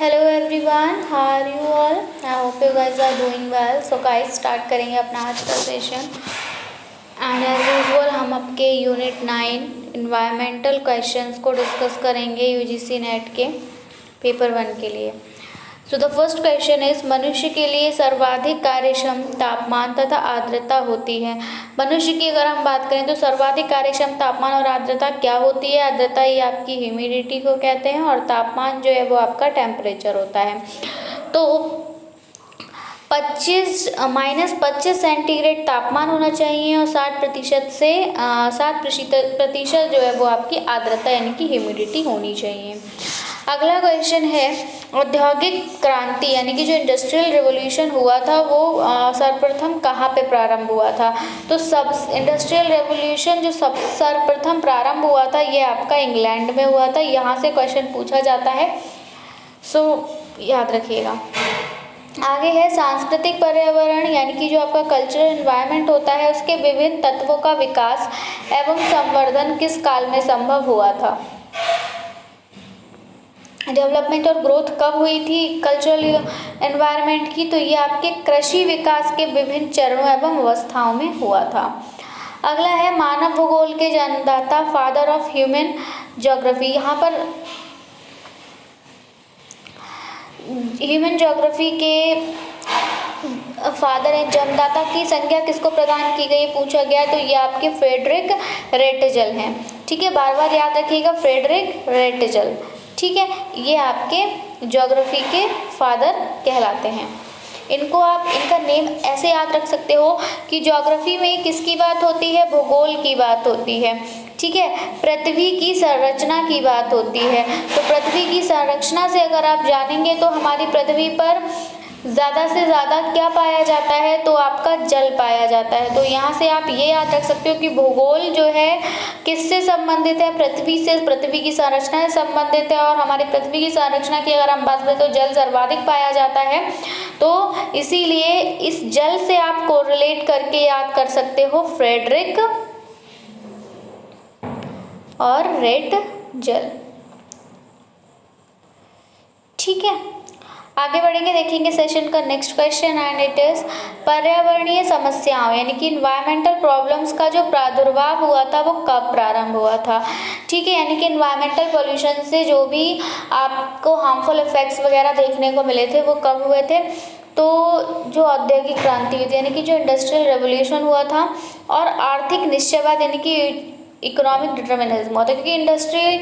Hello everyone, how are you all? I hope you guys are doing well. So guys start करेंगे अपना आज का session. And as usual हम आपके unit 9 environmental questions को discuss करेंगे यूजीसी नेट के पेपर 1 के लिए। So the first question is, मनुष्य के लिए सर्वाधिक कार्यक्षम तापमान तथा आर्द्रता होती है। मनुष्य की अगर हम बात करें तो सर्वाधिक कार्यक्षम तापमान और आर्द्रता क्या होती है? आर्द्रता ये आपकी ह्यूमिडिटी को कहते हैं और तापमान जो है वो आपका टेम्परेचर होता है। तो 25 सेंटीग्रेड तापमान होना चाहिए और 60% जो है वो आपकी आर्द्रता यानी कि ह्यूमिडिटी होनी चाहिए। अगला क्वेश्चन है, औद्योगिक क्रांति यानी कि जो इंडस्ट्रियल रिवॉल्यूशन हुआ था वो सर्वप्रथम कहाँ पे प्रारंभ हुआ था? तो इंडस्ट्रियल रिवॉल्यूशन जो सर्वप्रथम प्रारंभ हुआ था ये आपका इंग्लैंड में हुआ था। यहाँ से क्वेश्चन पूछा जाता है, सो याद रखिएगा। आगे है, सांस्कृतिक पर्यावरण यानी कि जो आपका कल्चरल एनवायरनमेंट होता है उसके विभिन्न तत्वों का विकास एवं संवर्धन किस काल में संभव हुआ था? डेवलपमेंट और ग्रोथ कब हुई थी कल्चरल एनवायरनमेंट की? तो ये आपके कृषि विकास के विभिन्न चरणों एवं अवस्थाओं में हुआ था। अगला है, मानव भूगोल के जन्मदाता, फादर ऑफ ह्यूमन ज्योग्राफी। यहाँ पर ह्यूमन ज्योग्राफी के फादर एंड जन्मदाता की संज्ञा किसको प्रदान की गई पूछा गया, तो ये आपके फ्रेडरिक रेटजल हैं। ठीक है, बार बार याद रखिएगा, फ्रेडरिक रेटजल। ठीक है, ये आपके ज्योग्राफी के फादर कहलाते हैं। इनको आप इनका नेम ऐसे याद रख सकते हो कि ज्योग्राफी में किसकी बात होती है? भूगोल की बात होती है। ठीक है, पृथ्वी की संरचना की बात होती है। तो पृथ्वी की संरचना से अगर आप जानेंगे तो हमारी पृथ्वी पर ज़्यादा से ज़्यादा क्या पाया जाता है? तो आपका जल पाया जाता है। तो यहाँ से आप ये याद रख सकते हो कि भूगोल जो है किससे संबंधित है? पृथ्वी से, पृथ्वी की संरचना से संबंधित है। और हमारी पृथ्वी की संरचना की अगर हम बात करें तो जल सर्वाधिक पाया जाता है। तो इसीलिए इस जल से आप कोरिलेट करके याद कर सकते हो फ्रेडरिक और रेटजल। ठीक है, आगे बढ़ेंगे, देखेंगे सेशन का next question and it is, पर्यावरणीय समस्याओं यानी कि इन्वायरमेंटल प्रॉब्लम्स का जो प्रादुर्भाव हुआ था वो कब प्रारंभ हुआ था? ठीक है, यानी कि इन्वायरमेंटल पॉल्यूशन से जो भी आपको हार्मफुल इफेक्ट्स वगैरह देखने को मिले थे वो कब हुए थे? तो जो औद्योगिक क्रांति हुई थी यानी कि जो इंडस्ट्रियल रेवोल्यूशन हुआ था और आर्थिक निश्चयवाद यानी कि इकोनॉमिक डिटर्मिनिज्म होता है, क्योंकि इंडस्ट्री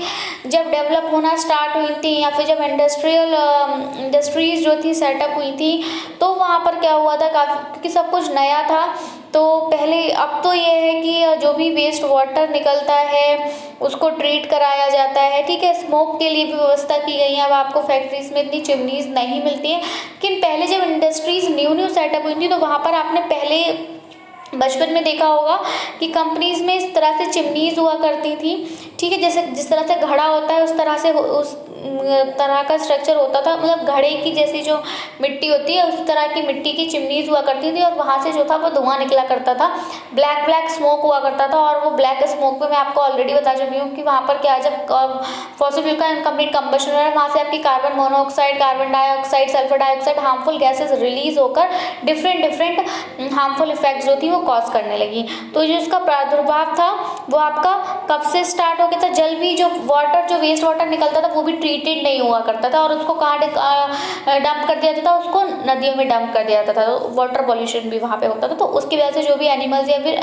जब डेवलप होना स्टार्ट हुई थी या फिर जब इंडस्ट्रीज जो थी सेटअप हुई थी तो वहाँ पर क्या हुआ था, काफ़ी क्योंकि सब कुछ नया था। तो पहले, अब तो ये है कि जो भी वेस्ट वाटर निकलता है उसको ट्रीट कराया जाता है। ठीक है, स्मोक के लिए भी व्यवस्था की गई है। अब आपको फैक्ट्रीज में इतनी चिमनीज नहीं मिलती है, लेकिन पहले जब इंडस्ट्रीज न्यू सेटअप हुई थी तो वहाँ पर आपने पहले बचपन में देखा होगा कि कंपनीज में इस तरह से चिमनीज हुआ करती थी। ठीक है, जैसे जिस तरह से घड़ा होता है उस तरह का स्ट्रक्चर होता था, मतलब घड़े की जैसी जो मिट्टी होती है उस तरह की मिट्टी की चिमनीज हुआ करती थी और वहाँ से जो था वो धुआं निकला करता था, ब्लैक स्मोक हुआ करता था। और वो ब्लैक स्मोक पे मैं आपको ऑलरेडी बता चुकी हूँ कि वहाँ पर क्या, जब फॉसिल फ्यूल का इनकम्प्लीट कंबशन हो रहा है वहाँ से आपकी carbon monoxide, carbon dioxide, sulphur dioxide, harmful gases release होकर डिफरेंट हार्मफुल इफेक्ट्स जो थी वो कॉज करने लगी। तो जो इसका प्रादुर्भाव था वो आपका कब से स्टार्ट हो गया था? जल भी जो वाटर, जो वेस्ट वाटर निकलता था वो भी ट्रीटेड नहीं हुआ करता था और उसको कहाँ डंप कर दिया जाता था? उसको नदियों में डंप कर दिया जाता था। तो वाटर पॉल्यूशन भी वहाँ पे होता था। तो उसकी वजह से जो भी एनिमल्स या फिर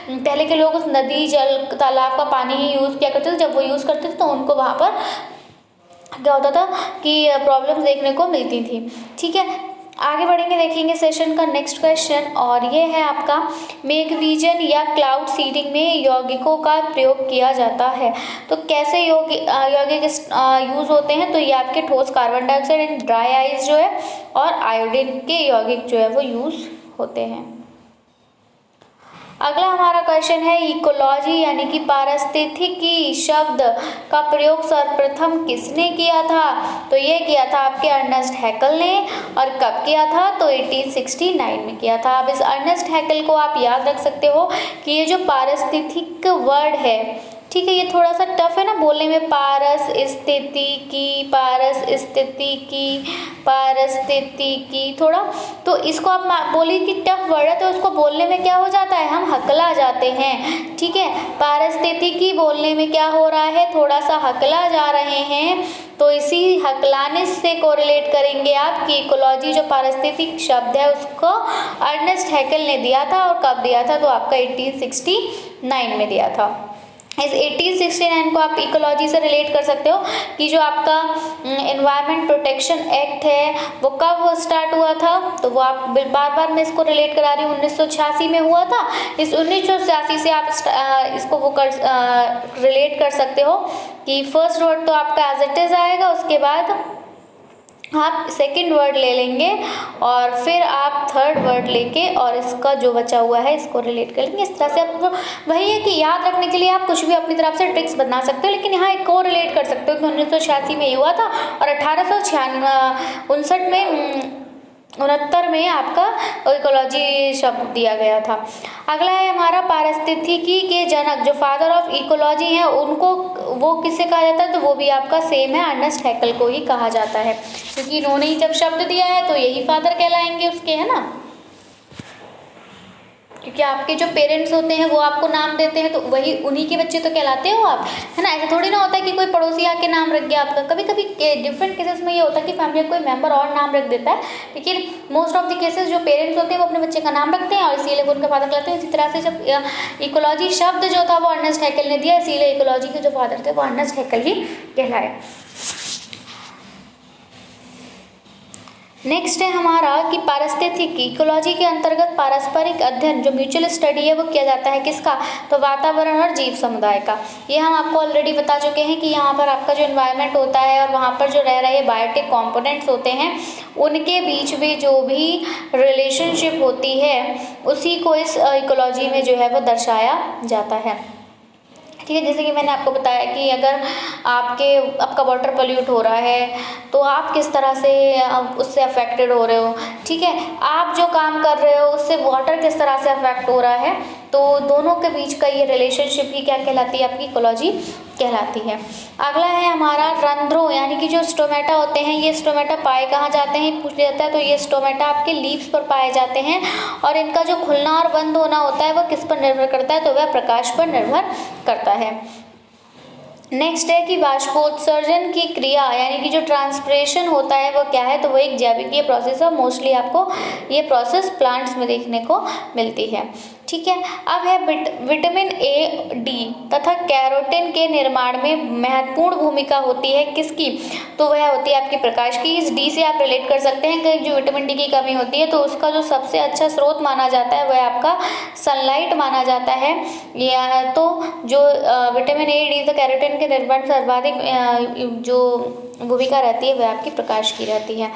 पहले के लोग उस नदी, जल, तालाब का पानी ही यूज़ किया करते थे। जब वो यूज़ करते थे तो उनको वहाँ पर क्या होता था कि प्रॉब्लम्स देखने को मिलती थी। ठीक है, आगे बढ़ेंगे, देखेंगे सेशन का नेक्स्ट क्वेश्चन और ये है आपका, मेघवीजन या क्लाउड सीडिंग में यौगिकों का प्रयोग किया जाता है। तो कैसे यौगिक यूज़ होते हैं? तो ये आपके ठोस carbon dioxide and dry ice जो है और आयोडीन के यौगिक जो है वो यूज़ होते हैं। अगला हमारा क्वेश्चन है, इकोलॉजी यानी कि पारिस्थितिकी शब्द का प्रयोग सर्वप्रथम किसने किया था? तो ये किया था आपके अर्नेस्ट हैकल ने। और कब किया था? तो 1869 में किया था। अब इस अर्नेस्ट हैकल को आप याद रख सकते हो कि ये जो पारिस्थितिक वर्ड है, ठीक है, ये थोड़ा सा टफ है ना बोलने में, पारस स्थिति की, पारस स्थिति की, पारस्थिति की, थोड़ा तो इसको आप बोलिए कि टफ वर्ड है तो उसको बोलने में क्या हो जाता है, हम हकला जाते हैं। ठीक है, पारस्थिति की बोलने में क्या हो रहा है, थोड़ा सा हकला जा रहे हैं, तो इसी हकलाने से कोरिलेट करेंगे आप कि इकोलॉजी जो पारिस्थितिक शब्द है उसको अर्नेस्ट हैकेल ने दिया था, और कब दिया था, तो आपका 1869 में दिया था। इस 1869 को आप इकोलॉजी से रिलेट कर सकते हो कि जो आपका एनवायरनमेंट प्रोटेक्शन एक्ट है वो कब स्टार्ट हुआ था, तो वो आप बार बार मैं इसको रिलेट करा रही हूँ, 1986 में हुआ था। इस 1986 से आप इसको वो रिलेट कर सकते हो कि फर्स्ट वर्ड तो आपका एज इट इज आएगा, उसके बाद आप सेकंड वर्ड ले लेंगे और फिर आप थर्ड वर्ड लेके और इसका जो बचा हुआ है इसको रिलेट कर लेंगे। इस तरह से आप वही है कि याद रखने के लिए आप कुछ भी अपनी तरफ से ट्रिक्स बना सकते हो, लेकिन यहाँ एक को रिलेट कर सकते हो कि 1986 में ये हुआ था और 1859 में 69 में आपका इकोलॉजी शब्द दिया गया था। अगला है हमारा पारिस्थितिकी के जनक जो फादर ऑफ इकोलॉजी हैं उनको वो किसे कहा जाता है, तो वो भी आपका सेम है, अर्नेस्ट हैकेल को ही कहा जाता है, क्योंकि इन्होंने ही जब शब्द दिया है तो यही फादर कहलाएंगे उसके, है ना, क्योंकि आपके जो पेरेंट्स होते हैं वो आपको नाम देते हैं तो वही उन्हीं के बच्चे तो कहलाते हो आप, है ना। ऐसा थोड़ी ना होता है कि कोई पड़ोसी आके नाम रख गया आपका, कभी कभी डिफरेंट केसेस में ये होता है कि फैमिली का कोई मेंबर और नाम रख देता है, लेकिन मोस्ट ऑफ द केसेस जो पेरेंट्स होते हैं वो अपने बच्चे का नाम रखते हैं और इसीलिए वो उनका फादर कहलाते हैं। इसी तरह से जब इकोलॉजी शब्द जो था वो अर्नेस्ट हैकेल ने दिया, इसीलिए इकोलॉजी के जो फादर थे वो अर्नेस्ट हैकेल ही कहलाए। नेक्स्ट है हमारा कि पारिस्थितिकी इकोलॉजी के अंतर्गत पारस्परिक अध्ययन जो म्यूचुअल स्टडी है वो किया जाता है किसका, तो वातावरण और जीव समुदाय का। ये हम आपको ऑलरेडी बता चुके हैं कि यहाँ पर आपका जो एनवायरनमेंट होता है और वहाँ पर जो रह रहे बायोटिक कंपोनेंट्स होते हैं उनके बीच में जो भी रिलेशनशिप होती है उसी को इस इकोलॉजी में जो है वो दर्शाया जाता है। ठीक है, जैसे कि मैंने आपको बताया कि अगर आपका वाटर पोल्यूट हो रहा है तो आप किस तरह से उससे अफेक्टेड हो रहे हो। ठीक है, आप जो काम कर रहे हो उससे वाटर किस तरह से अफेक्ट हो रहा है, तो दोनों के बीच का ये रिलेशनशिप ही क्या कहलाती है, आपकी इकोलॉजी कहलाती है। अगला है हमारा रंध्रों यानी कि जो स्टोमेटा होते हैं, ये स्टोमेटा पाए कहाँ जाते हैं पूछ लिया जाता है, तो ये स्टोमेटा आपके लीव्स पर पाए जाते हैं और इनका जो खुलना और बंद होना होता है वो किस पर निर्भर करता है, तो वह प्रकाश पर निर्भर करता है। नेक्स्ट है कि बाष्पोत्सर्जन की क्रिया यानी कि जो ट्रांसपिरेशन होता है वो क्या है, तो वो एक जैविकीय प्रोसेस है, मोस्टली आपको ये प्रोसेस प्लांट्स में देखने को मिलती है। ठीक है, अब है विटामिन ए, डी तथा कैरोटीन के निर्माण में महत्वपूर्ण भूमिका होती है किसकी, तो वह होती है आपकी प्रकाश की। इस डी से आप रिलेट कर सकते हैं कि जो विटामिन डी की कमी होती है तो उसका जो सबसे अच्छा स्रोत माना जाता है वह आपका सनलाइट माना जाता है, या तो जो विटामिन ए, डी तो कैरोटीन के निर्माण सर्वाधिक जो भूमिका रहती है वह आपकी प्रकाश की रहती है।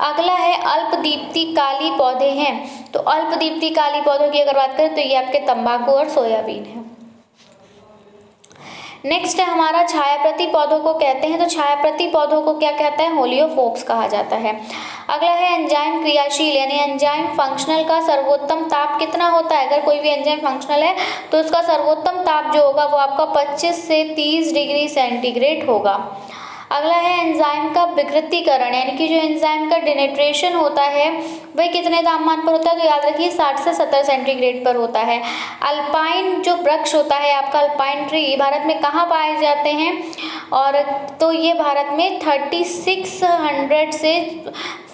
अगला है अल्पदीप्तिकाली पौधे हैं, तो अल्पदीप्तिकाली पौधों की अगर बात करें तो ये आपके तंबाकू और सोयाबीन है। नेक्स्ट है हमारा छायाप्रति पौधों को कहते हैं, तो छायाप्रति पौधों को क्या कहता है, होलियोफोब्स कहा जाता है। अगला है एंजाइम क्रियाशील यानी एंजाइम फंक्शनल का सर्वोत्तम ताप कितना होता है, अगर कोई भी एंजाइम फंक्शनल है तो उसका सर्वोत्तम ताप जो होगा वो आपका 25 से 30 डिग्री सेंटीग्रेड होगा। अगला है एंजाइम का विकृतीकरण यानी कि जो एंजाइम का डिनेट्रेशन होता है वह कितने तापमान पर होता है, तो याद रखिए 60 से 70 सेंटीग्रेड पर होता है। अल्पाइन जो वृक्ष होता है आपका अल्पाइन ट्री भारत में कहाँ पाए जाते हैं, और तो ये भारत में 3600 से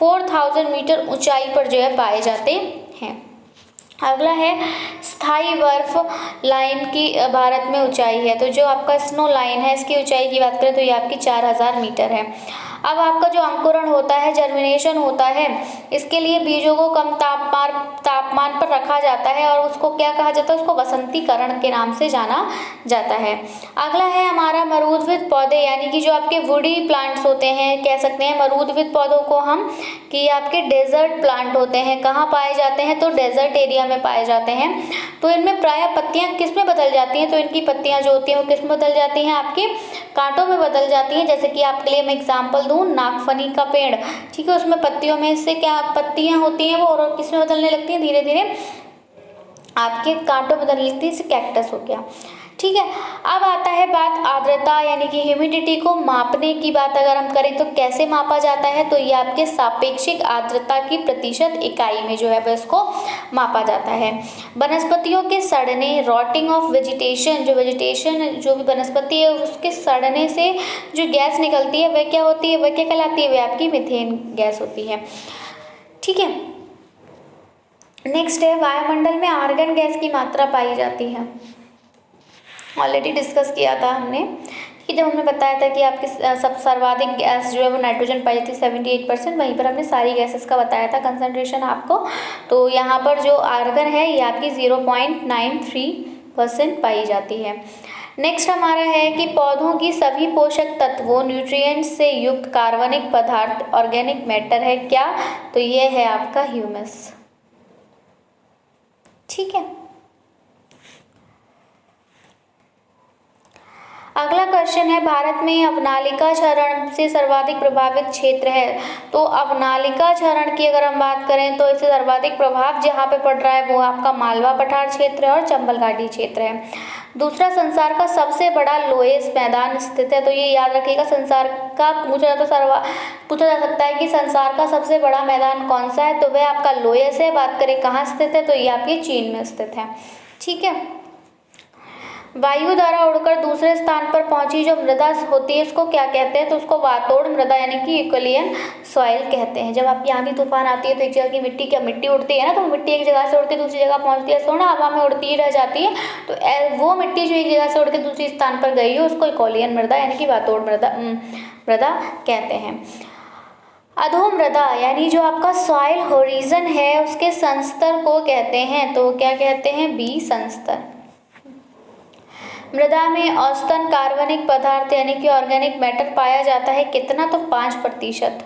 4000 मीटर ऊंचाई पर जो है पाए जाते हैं। अगला है स्थायी बर्फ लाइन की भारत में ऊंचाई है, तो जो आपका स्नो लाइन है इसकी ऊंचाई की बात करें तो ये आपकी 4000 मीटर है। अब आपका जो अंकुरण होता है, जर्मिनेशन होता है, इसके लिए बीजों को कम तापमान पर रखा जाता है और उसको क्या कहा जाता है, उसको वसंतीकरण के नाम से जाना जाता है। अगला है हमारा मरूदविद पौधे यानी कि जो आपके वुडी प्लांट्स होते हैं, कह सकते हैं मरूदविद पौधों को हम कि आपके डेजर्ट प्लांट होते हैं। कहाँ पाए जाते हैं, तो डेजर्ट एरिया में पाए जाते हैं। तो इनमें प्रायः पत्तियां किस में बदल जाती हैं, तो इनकी पत्तियां जो होती हैं वो किस में बदल जाती हैं, आपके कांटों में बदल जाती हैं। जैसे कि आपके लिए मैं एग्जांपल दूं, नागफनी का पेड़, ठीक है, उसमें पत्तियों में से क्या पत्तियां होती हैं वो और किस में बदलने लगती हैं, धीरे धीरे आपके कांटों में बदलने लगती है, कैक्टस हो गया। ठीक है। अब आता है बात आर्द्रता यानी कि ह्यूमिडिटी को मापने की बात अगर हम करें तो कैसे मापा जाता है, तो ये आपके सापेक्षिक आर्द्रता की प्रतिशत इकाई में जो है वह इसको मापा जाता है। वनस्पतियों के सड़ने, रॉटिंग ऑफ वेजिटेशन, जो भी वनस्पति है उसके सड़ने से जो गैस निकलती है वह क्या होती है, वह क्या कहलाती है, वह आपकी मीथेन गैस होती है। ठीक है। नेक्स्ट है वायुमंडल में आर्गन गैस की मात्रा पाई जाती है। ऑलरेडी डिस्कस किया था हमने कि जब हमने बताया था कि आपकी सब सर्वाधिक गैस जो है वो नाइट्रोजन पाई जाती है 78%, वहीं पर हमने सारी गैसेस का बताया था कंसंट्रेशन आपको। तो यहाँ पर जो आर्गन है ये आपकी 0.93% पाई जाती है। नेक्स्ट हमारा है कि पौधों की सभी पोषक तत्वों न्यूट्रिएंट्स से युक्त कार्बनिक पदार्थ ऑर्गेनिक मैटर है क्या, तो ये है आपका ह्यूमस। ठीक है। अगला क्वेश्चन है भारत में अवनालिका क्षरण से सर्वाधिक प्रभावित क्षेत्र है। तो अवनालिका क्षरण की अगर हम बात करें तो इससे सर्वाधिक प्रभाव जहाँ पे पड़ रहा है वो आपका मालवा पठार क्षेत्र है और चंबल घाटी क्षेत्र है। दूसरा, संसार का सबसे बड़ा लोएस मैदान स्थित है। तो ये याद रखिएगा, संसार का पूछा जा सकता है कि संसार का सबसे बड़ा मैदान कौन सा है, तो वह आपका लोएस है। बात करें कहाँ स्थित है, तो ये आपके चीन में स्थित है। ठीक है। वायु द्वारा उड़कर दूसरे स्थान पर पहुंची जो मृदा होती है उसको क्या कहते हैं, तो उसको वातोड़ मृदा यानी कि यूक्लियन सॉइल कहते हैं। जब आपकी आंधी तूफान आती है तो एक जगह की मिट्टी उड़ती है ना, तो मिट्टी एक जगह से उड़ के दूसरी जगह पहुंचती है, सो ना हवा में उड़ती ही रह जाती है। तो वो मिट्टी जो एक जगह से उड़ के दूसरी स्थान पर गई है उसको यूक्लियन मृदा यानी कि वातोड़ मृदा कहते हैं। अधो मृदा यानी जो आपका सॉइल होरिजन है उसके संस्तर को कहते हैं, तो क्या कहते हैं, बी संस्तर। मृदा में औसतन कार्बनिक पदार्थ यानी कि ऑर्गेनिक मैटर पाया जाता है कितना, तो 5%।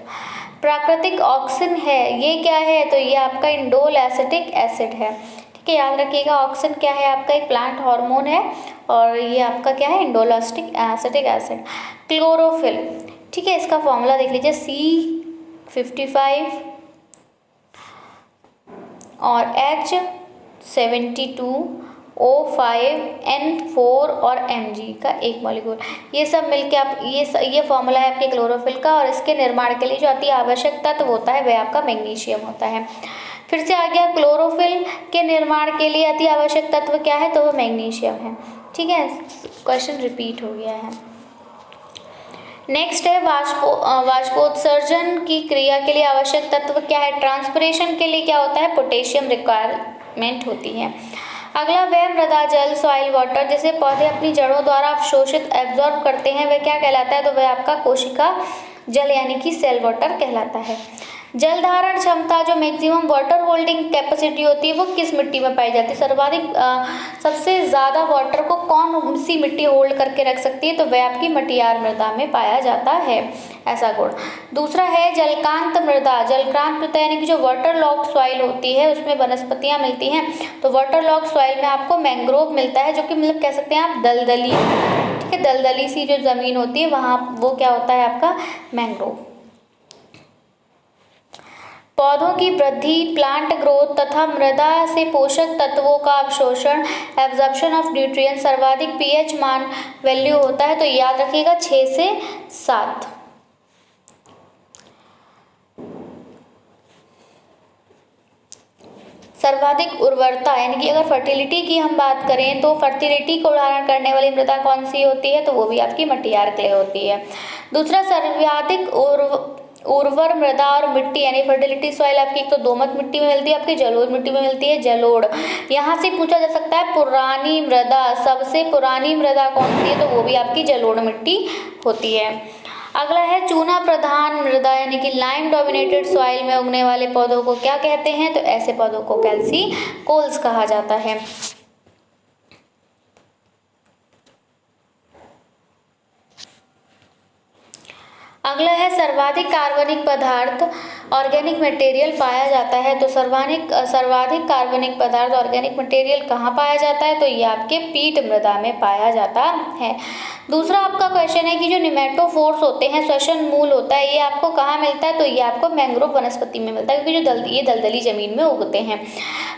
प्राकृतिक ऑक्सीजन है, ये क्या है, तो ये आपका इंडोल एसिटिक एसिड है। ठीक है, याद रखिएगा ऑक्सीजन क्या है, आपका एक प्लांट हार्मोन है और ये आपका क्या है, इंडोल एसिटिक एसिड। क्लोरोफिल, ठीक है, इसका फॉर्मूला देख लीजिए, C55 और H72O5N4 और Mg का एक मॉलिक्यूल, ये सब मिलके आप ये फॉर्मूला है आपके क्लोरोफिल का। और इसके निर्माण के लिए जो अति आवश्यक तत्व होता है वह आपका मैग्नीशियम होता है। फिर से आ गया, क्लोरोफिल के निर्माण के लिए अति आवश्यक तत्व क्या है, तो वो मैग्नीशियम है। ठीक है, क्वेश्चन रिपीट हो गया है। नेक्स्ट है वाष्पोत्सर्जन की क्रिया के लिए आवश्यक तत्व क्या है, ट्रांसपिरेशन के लिए क्या होता है, पोटेशियम रिक्वायरमेंट होती है। अगला, वह मृदा जल सॉइल वाटर जिसे पौधे अपनी जड़ों द्वारा अवशोषित एब्जॉर्ब करते हैं वह क्या कहलाता है, तो वह आपका कोशिका जल यानी कि सेल वाटर कहलाता है। जल धारण क्षमता जो मैक्सिमम वाटर होल्डिंग कैपेसिटी होती है वो किस मिट्टी में पाई जाती है, सर्वाधिक सबसे ज़्यादा वाटर को कौन सी मिट्टी होल्ड करके रख सकती है, तो वह आपकी मटियार मृदा में पाया जाता है ऐसा गुण। दूसरा है जलकांत मृदा। जलकांत मृदा यानी कि जो वाटर लॉक सॉइल होती है उसमें वनस्पतियाँ मिलती हैं, तो वाटर लॉक सॉइल में आपको मैंग्रोव मिलता है, जो कि मतलब कह सकते हैं आप दलदली, ठीक है, दलदली सी जो ज़मीन होती है वहाँ वो क्या होता है आपका मैंग्रोव। पौधों की वृद्धि, प्लांट ग्रोथ तथा मृदा से पोषक तत्वों का अवशोषण, एब्जॉर्प्शन ऑफ न्यूट्रिएंट्स, सर्वाधिक पीएच मान वैल्यू होता है, तो याद रखिएगा 6 से 7। सर्वाधिक उर्वरता यानी कि अगर फर्टिलिटी की हम बात करें तो फर्टिलिटी को धारण करने वाली मृदा कौन सी होती है, तो वो भी आपकी मटियार क्ले होती है। दूसरा, सर्वाधिक उर्वर मृदा और मिट्टी यानी फर्टिलिटी सॉइल आपकी एक तो दोमट मिट्टी में मिलती है, आपकी जलोढ़ मिट्टी में मिलती है, जलोढ़। यहाँ से पूछा जा सकता है पुरानी मृदा, सबसे पुरानी मृदा कौन सी है, तो वो भी आपकी जलोढ़ मिट्टी होती है। अगला है चूना प्रधान मृदा यानी कि लाइम डोमिनेटेड सॉइल में उगने वाले पौधों को क्या कहते हैं, तो ऐसे पौधों को कैल्सिकोल्स कहा जाता है। अगला है सर्वाधिक कार्बनिक पदार्थ ऑर्गेनिक मटेरियल पाया जाता है, तो सर्वाधिक कार्बनिक पदार्थ ऑर्गेनिक मटेरियल कहाँ पाया जाता है, तो ये आपके पीट मृदा में पाया जाता है। दूसरा आपका क्वेश्चन है कि जो निमेटोफोर्स होते हैं, श्वसन मूल होता है, ये आपको कहाँ मिलता है? तो ये आपको मैंग्रोव वनस्पति में मिलता है, क्योंकि जो ये दलदली जमीन में उगते हैं।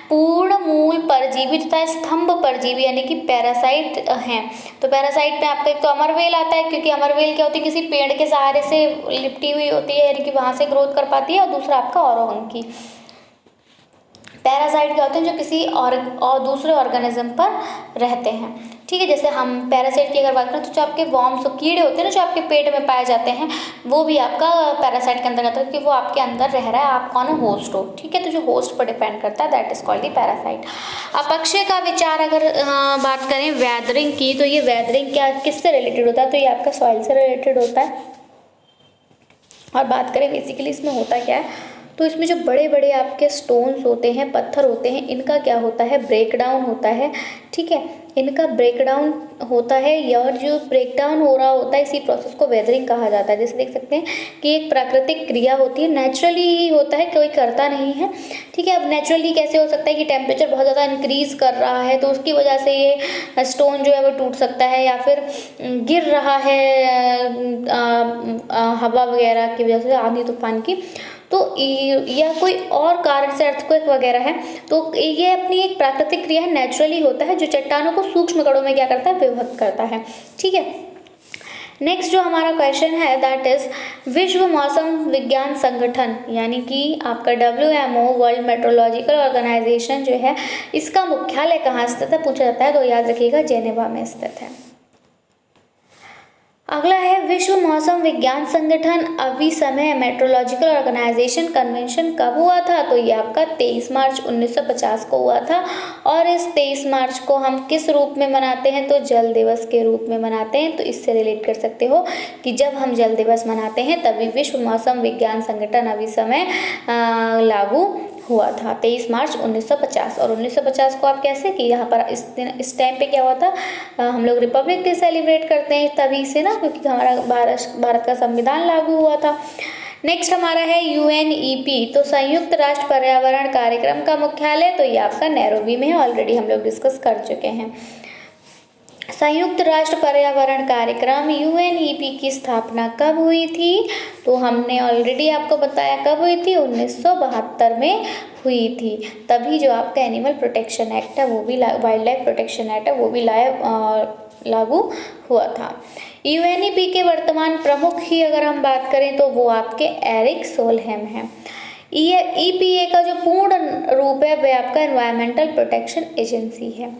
पूर्ण मूल परजीवी तथा स्तंभ परजीवी यानी कि पैरासाइट हैं। तो पैरासाइट में आपका एक तो अमरवेल आता है, क्योंकि अमरवेल क्या होती है, किसी पेड़ के सहारे से लिपटी हुई होती है, यानी कि वहां से ग्रोथ कर पाती है। और दूसरा आपका औरोवंकी। पैरासाइट क्या होते हैं? जो किसी और दूसरे ऑर्गेनिज्म पर रहते हैं। ठीक है, जैसे हम पैरासाइट की अगर बात करें तो जो आपके वॉर्म्स कीड़े होते हैं ना, जो आपके पेट में पाए जाते हैं, वो भी आपका पैरासाइट के अंदर आता है, क्योंकि वो आपके अंदर रह रहा है, आप कौन हो? होस्ट हो। ठीक है, तो जो होस्ट पर डिपेंड करता है that is called the parasite. अपक्षय का विचार अगर बात करें वैदरिंग की, तो ये वैदरिंग क्या किससे रिलेटेड होता है? तो ये आपका सॉइल से रिलेटेड होता है। और बात करें बेसिकली इसमें होता क्या है, तो इसमें जो बड़े बड़े आपके स्टोन्स होते हैं, पत्थर होते हैं, इनका क्या होता है? ब्रेक डाउन होता है। ठीक है, इनका ब्रेक डाउन होता है, और जो ब्रेक डाउन हो रहा होता है इसी प्रोसेस को वेदरिंग कहा जाता है। जैसे देख सकते हैं कि एक प्राकृतिक क्रिया होती है, नेचुरली ही होता है, कोई करता नहीं है। ठीक है, अब नेचुरली कैसे हो सकता है कि टेम्परेचर बहुत ज़्यादा इंक्रीज कर रहा है तो उसकी वजह से ये स्टोन जो है वो टूट सकता है, या फिर गिर रहा है हवा वगैरह की वजह से, आंधी तूफान की, तो या कोई और कारण से अर्थक्वेक वगैरह है, तो ये अपनी एक प्राकृतिक क्रिया है, नेचुरली होता है, जो चट्टानों को सूक्ष्म कणों में क्या करता है? विभक्त करता है। ठीक है, नेक्स्ट जो हमारा क्वेश्चन है दैट इज विश्व मौसम विज्ञान संगठन यानी कि आपका WMO वर्ल्ड मेट्रोलॉजिकल ऑर्गेनाइजेशन जो है, इसका मुख्यालय कहाँ स्थित है? पूछा जाता है, तो याद रखिएगा जेनेवा में स्थित है। अगला है विश्व मौसम विज्ञान संगठन अविसमय मेट्रोलॉजिकल ऑर्गेनाइजेशन कन्वेंशन कब हुआ था? तो ये आपका 23 मार्च 1950 को हुआ था। और इस 23 मार्च को हम किस रूप में मनाते हैं? तो जल दिवस के रूप में मनाते हैं। तो इससे रिलेट कर सकते हो कि जब हम जल दिवस मनाते हैं तभी विश्व मौसम विज्ञान संगठन अविसमय लागू हुआ था, 23 मार्च 1950। और 1950 को आप कैसे कि यहाँ पर इस टाइम पे क्या हुआ था? हम लोग रिपब्लिक डे सेलिब्रेट करते हैं तभी से ना, क्योंकि हमारा भारत का संविधान लागू हुआ था। नेक्स्ट हमारा है UNEP, तो संयुक्त राष्ट्र पर्यावरण कार्यक्रम का मुख्यालय, तो ये आपका नैरोबी में है, ऑलरेडी हम लोग डिस्कस कर चुके हैं। संयुक्त राष्ट्र पर्यावरण कार्यक्रम UNEP की स्थापना कब हुई थी? तो हमने ऑलरेडी आपको बताया कब हुई थी, 1972 में हुई थी। तभी जो आपका एनिमल प्रोटेक्शन एक्ट है वो भी, वाइल्ड लाइफ प्रोटेक्शन एक्ट है वो भी लागू हुआ था। UNEP के वर्तमान प्रमुख ही अगर हम बात करें तो वो आपके एरिक सोलहेम हैं। EPA का जो पूर्ण रूप है वह आपका एनवायरमेंटल प्रोटेक्शन एजेंसी है।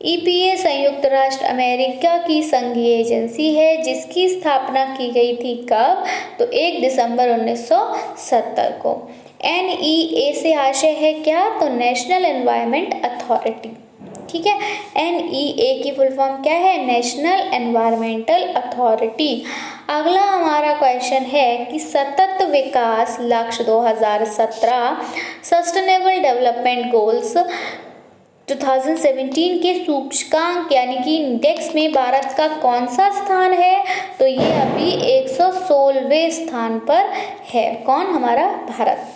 EPA संयुक्त राष्ट्र अमेरिका की संघीय एजेंसी है जिसकी स्थापना की गई थी कब? तो 1 दिसंबर 1970 को। NEA से आशय है क्या? तो नेशनल एनवायरनमेंट अथॉरिटी। ठीक है, NEA की फुल फॉर्म क्या है? National environmental authority. अगला हमारा क्वेश्चन है कि सतत विकास लक्ष्य 2017 सस्टेनेबल डेवलपमेंट गोल्स 2017 के सूचकांक यानी कि इंडेक्स में भारत का कौन सा स्थान है? तो ये अभी 116वें स्थान पर है। कौन? हमारा भारत।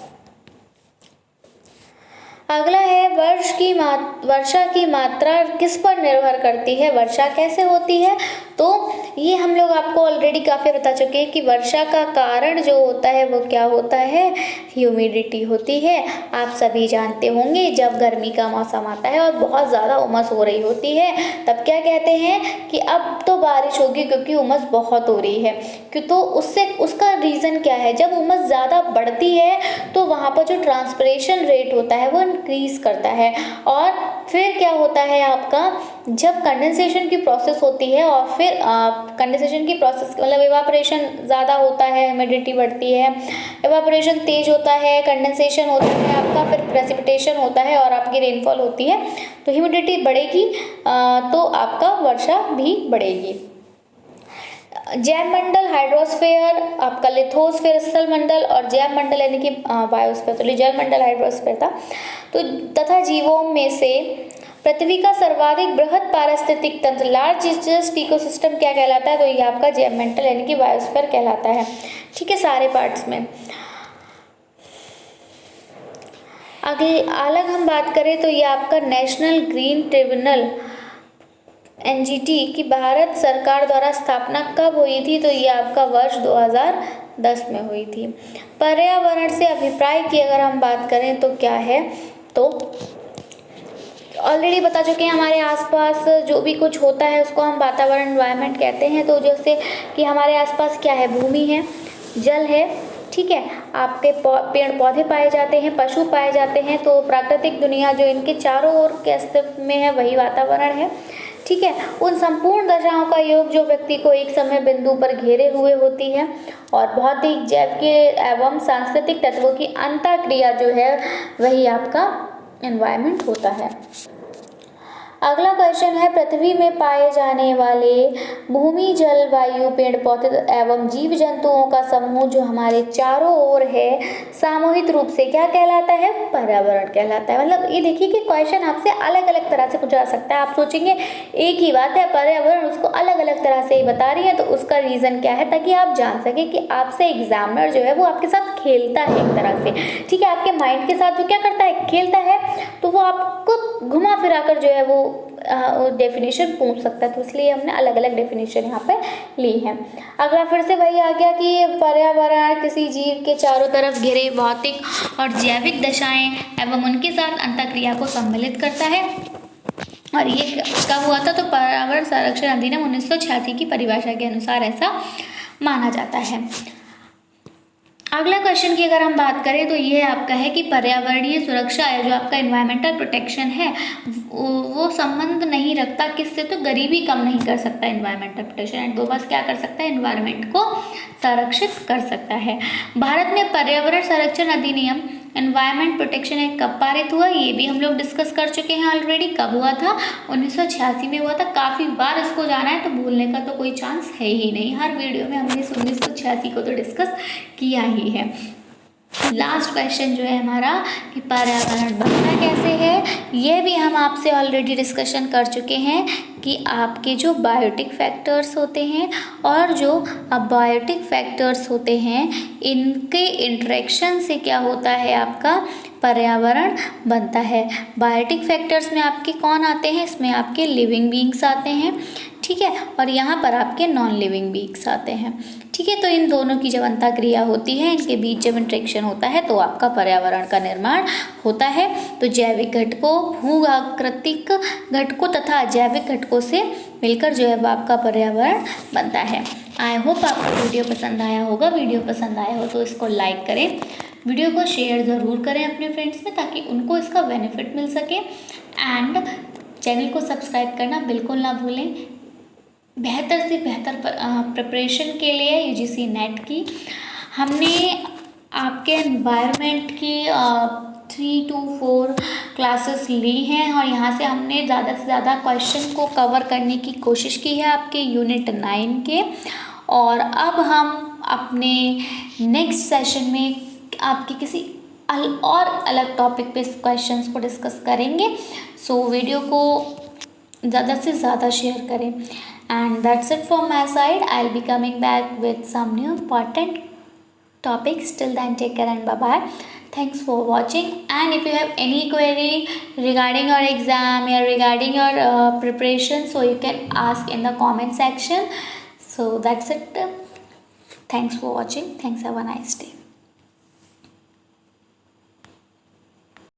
अगला है वर्षा की मात्रा किस पर निर्भर करती है? वर्षा कैसे होती है? तो ये हम लोग आपको ऑलरेडी काफ़ी बता चुके हैं कि वर्षा का कारण जो होता है वो क्या होता है? ह्यूमिडिटी होती है। आप सभी जानते होंगे जब गर्मी का मौसम आता है और बहुत ज़्यादा उमस हो रही होती है तब क्या कहते हैं कि अब तो बारिश होगी क्योंकि उमस बहुत हो रही है। क्यों? तो उसका रीज़न क्या है? जब उमस ज़्यादा बढ़ती है तो वहाँ पर जो ट्रांसपिरेशन रेट होता है वो इंक्रीज करता है, और फिर क्या होता है आपका, जब कंडेंसेशन की प्रोसेस होती है और फिर कंडेंसेशन की प्रोसेस मतलब इवापोरेशन ज़्यादा होता है, ह्यूमिडिटी बढ़ती है, इवापोरेशन तेज होता है, कंडेंसेशन होता है आपका, फिर प्रेसिपिटेशन होता है और आपकी रेनफॉल होती है, तो ह्यूमिडिटी बढ़ेगी तो आपका वर्षा भी बढ़ेगी। जैव मंडल, हाइड्रोस्फीयर, आपका लिथोस्फीयर स्थल मंडल और जैव मंडल यानी कि बायोस्फीयर, तो जल मंडल हाइड्रोस्फीयर था। तो तथा जीवों में से पृथ्वी का सर्वाधिक बृहद पारिस्थितिक तंत्र लार्जेस्ट इकोसिस्टम क्या कहलाता है? तो ये आपका जैव मंडल यानी कि बायोस्फीयर कहलाता है। ठीक है, सारे पार्ट्स में। अगले अलग हम बात करें तो ये आपका नेशनल ग्रीन ट्रिब्यूनल एनजीटी की भारत सरकार द्वारा स्थापना कब हुई थी? तो ये आपका वर्ष 2010 में हुई थी। पर्यावरण से अभिप्राय की अगर हम बात करें तो क्या है, तो ऑलरेडी बता चुके हैं, हमारे आसपास जो भी कुछ होता है उसको हम वातावरण, एनवायरनमेंट कहते हैं। तो जैसे कि हमारे आसपास क्या है, भूमि है, जल है, ठीक है, आपके पेड़ पौधे पाए जाते हैं, पशु पाए जाते हैं। तो प्राकृतिक दुनिया जो इनके चारों ओर के अस्तित्व में है वही वातावरण है, ठीक है। उन संपूर्ण दशाओं का योग जो व्यक्ति को एक समय बिंदु पर घेरे हुए होती है, और भौतिक, जैविक एवं सांस्कृतिक तत्वों की अंतःक्रिया जो है वही आपका एनवायरनमेंट होता है। अगला क्वेश्चन है, पृथ्वी में पाए जाने वाले भूमि, जल, वायु, पेड़ पौधे एवं जीव जंतुओं का समूह जो हमारे चारों ओर है, सामूहिक रूप से क्या कहलाता है? पर्यावरण कहलाता है। मतलब ये देखिए कि क्वेश्चन आपसे अलग अलग तरह से पूछा जा सकता है। आप सोचेंगे एक ही बात है, पर्यावरण, उसको अलग अलग तरह से बता रही है, तो उसका रीज़न क्या है, ताकि आप जान सकें कि आपसे एग्जामिनर जो है वो आपके साथ खेलता है एक तरह से, ठीक है, आपके माइंड के साथ वो क्या करता है, खेलता है। तो वो आपको घुमा फिरा कर जो है वो डेफिनेशन पूछ सकता है, तो इसलिए हमने अलग अलग डेफिनेशन यहाँ पे ली है। अगला फिर से वही आ गया कि पर्यावरण किसी जीव के चारों तरफ घिरे भौतिक और जैविक दशाएं एवं उनके साथ अंतःक्रिया को सम्मिलित करता है। और ये कब हुआ था? तो पर्यावरण संरक्षण अधिनियम 1986 की परिभाषा के अनुसार ऐसा माना जाता है। अगला क्वेश्चन की अगर हम बात करें तो ये आपका है कि पर्यावरणीय सुरक्षा है जो आपका एनवायरमेंटल प्रोटेक्शन है वो संबंध नहीं रखता किससे? तो गरीबी कम नहीं कर सकता एनवायरमेंटल प्रोटेक्शन, एंड वो बस क्या कर सकता है? एनवायरमेंट को संरक्षित कर सकता है। भारत में पर्यावरण संरक्षण अधिनियम एनवायरमेंट प्रोटेक्शन एक्ट कब पारित हुआ? ये भी हम लोग डिस्कस कर चुके हैं ऑलरेडी। कब हुआ था? 1986 में हुआ था। काफ़ी बार इसको जाना है तो भूलने का तो कोई चांस है ही नहीं, हर वीडियो में हमने 1986 को तो डिस्कस किया ही है। लास्ट क्वेश्चन जो है हमारा कि पर्यावरण बनता कैसे है, ये भी हम आपसे ऑलरेडी डिस्कशन कर चुके हैं कि आपके जो बायोटिक फैक्टर्स होते हैं और जो अबायोटिक फैक्टर्स होते हैं, इनके इंटरेक्शन से क्या होता है, आपका पर्यावरण बनता है। बायोटिक फैक्टर्स में आपके कौन आते हैं? इसमें आपके लिविंग बीइंग्स आते हैं, ठीक है, और यहाँ पर आपके नॉन लिविंग बीइंग्स आते हैं, ठीक है। तो इन दोनों की जब अंतःक्रिया होती है, इनके बीच जब इंटरेक्शन होता है तो आपका पर्यावरण का निर्माण होता है। तो जैविक घटकों, भूआकृतिक घटकों तथा अजैविक घटकों से मिलकर जो है वो आपका पर्यावरण बनता है। आई होप आपको वीडियो पसंद आया होगा। वीडियो पसंद आया हो तो इसको लाइक करें, वीडियो को शेयर ज़रूर करें अपने फ्रेंड्स में ताकि उनको इसका बेनिफिट मिल सके, एंड चैनल को सब्सक्राइब करना बिल्कुल ना भूलें। बेहतर से बेहतर प्रिपरेशन के लिए यूजीसी नेट की हमने आपके एनवायरनमेंट की 3 to 4 क्लासेस ली हैं, और यहाँ से हमने ज़्यादा से ज़्यादा क्वेश्चन को कवर करने की कोशिश की है आपके यूनिट 9 के। और अब हम अपने नेक्स्ट सेशन में आपके किसी और अलग टॉपिक पे क्वेश्चंस को डिस्कस करेंगे। सो वीडियो को ज़्यादा से ज़्यादा शेयर करें। And that's it from my side. I'll be coming back with some new important topics. Till then, take care and bye-bye. Thanks for watching. And if you have any query regarding your exam or regarding your preparation, so you can ask in the comment section. So that's it. Thanks for watching. Thanks. Have a nice day.